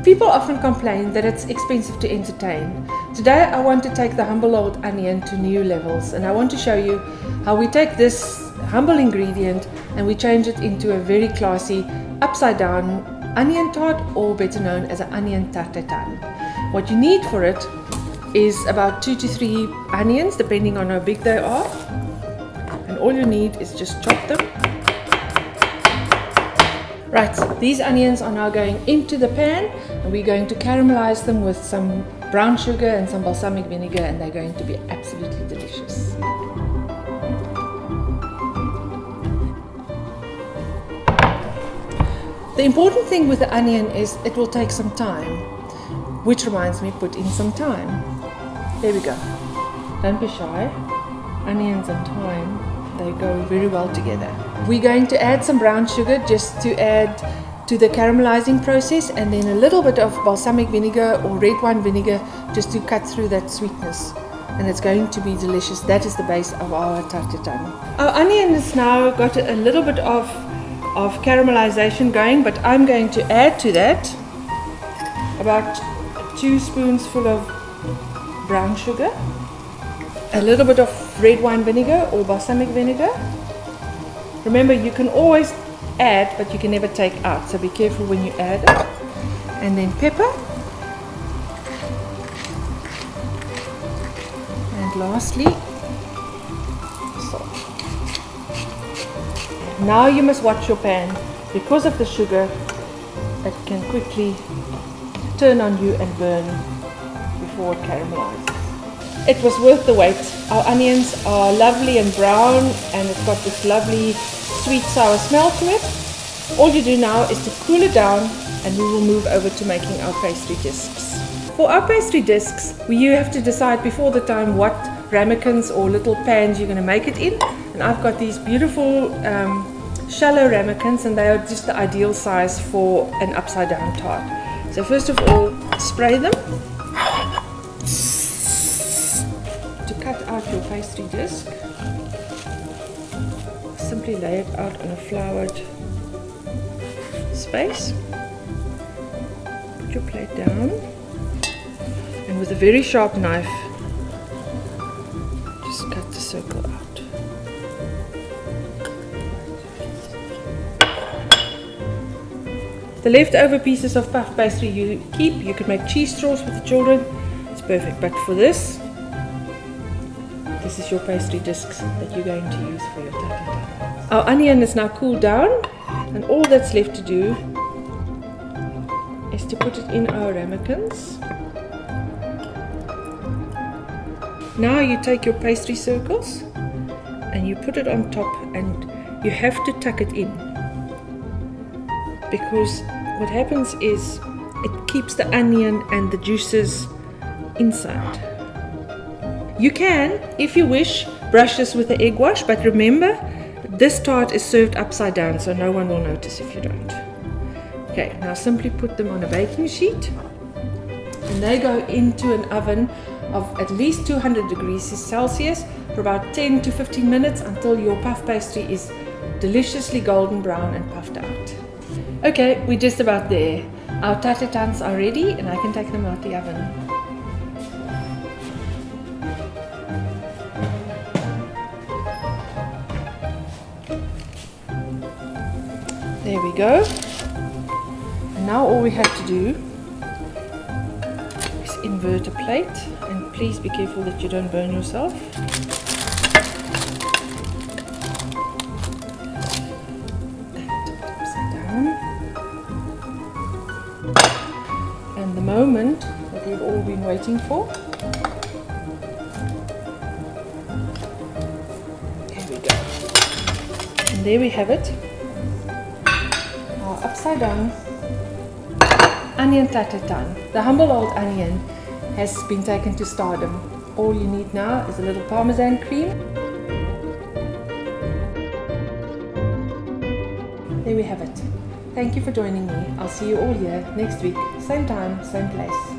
People often complain that it's expensive to entertain. Today I want to take the humble old onion to new levels, and I want to show you how we take this humble ingredient and we change it into a very classy upside down onion tart, or better known as an Onion Tarte Tatin. What you need for it is about 2 to 3 onions, depending on how big they are, and all you need is just chop them. Right, these onions are now going into the pan, and we're going to caramelize them with some brown sugar and some balsamic vinegar, and they're going to be absolutely delicious. The important thing with the onion is it will take some time, which reminds me, put in some thyme. There we go. Don't be shy. Onions and thyme, they go very well together. We're going to add some brown sugar just to add to the caramelizing process, and then a little bit of balsamic vinegar or red wine vinegar just to cut through that sweetness. And it's going to be delicious. That is the base of our tarte tatin. Our onion has now got a little bit of caramelization going, but I'm going to add to that about 2 spoonsful of brown sugar, a little bit of red wine vinegar or balsamic vinegar. Remember, you can always add, but you can never take out, so be careful when you add it. And then pepper, and lastly salt. Now you must watch your pan. Because of the sugar, it can quickly turn on you and burn before it caramelizes. It was worth the wait. Our onions are lovely and brown, and it's got this lovely sweet sour smell to it. All you do now is to cool it down, and we will move over to making our pastry discs. For our pastry discs, you have to decide before the time what ramekins or little pans you're going to make it in. And I've got these beautiful shallow ramekins, and they are just the ideal size for an upside down tart. So first of all, spray them. To cut out your pastry disc, simply lay it out on a floured space. Put your plate down, and with a very sharp knife, just cut the circle out. The leftover pieces of puff pastry you keep. You could make cheese straws with the children. It's perfect. But for this is your pastry discs that you're going to use for your tarte tatin. Our onion is now cooled down, and all that's left to do is to put it in our ramekins. Now you take your pastry circles and you put it on top, and you have to tuck it in, because what happens is it keeps the onion and the juices inside. You can, if you wish, brush this with the egg wash, but remember, this tart is served upside down, so no one will notice if you don't. Okay, now simply put them on a baking sheet, and they go into an oven of at least 200 degrees Celsius for about 10 to 15 minutes until your puff pastry is deliciously golden brown and puffed out. Okay, we're just about there. Our tarte tatins are ready, and I can take them out the oven. There we go. And now all we have to do is invert a plate, and please be careful that you don't burn yourself. And the moment that we've all been waiting for. There we go. And there we have it. Our upside down Onion Tarte Tatin. The humble old onion has been taken to stardom. All you need now is a little Parmesan cream. There we have it. Thank you for joining me. I'll see you all here next week, same time, same place.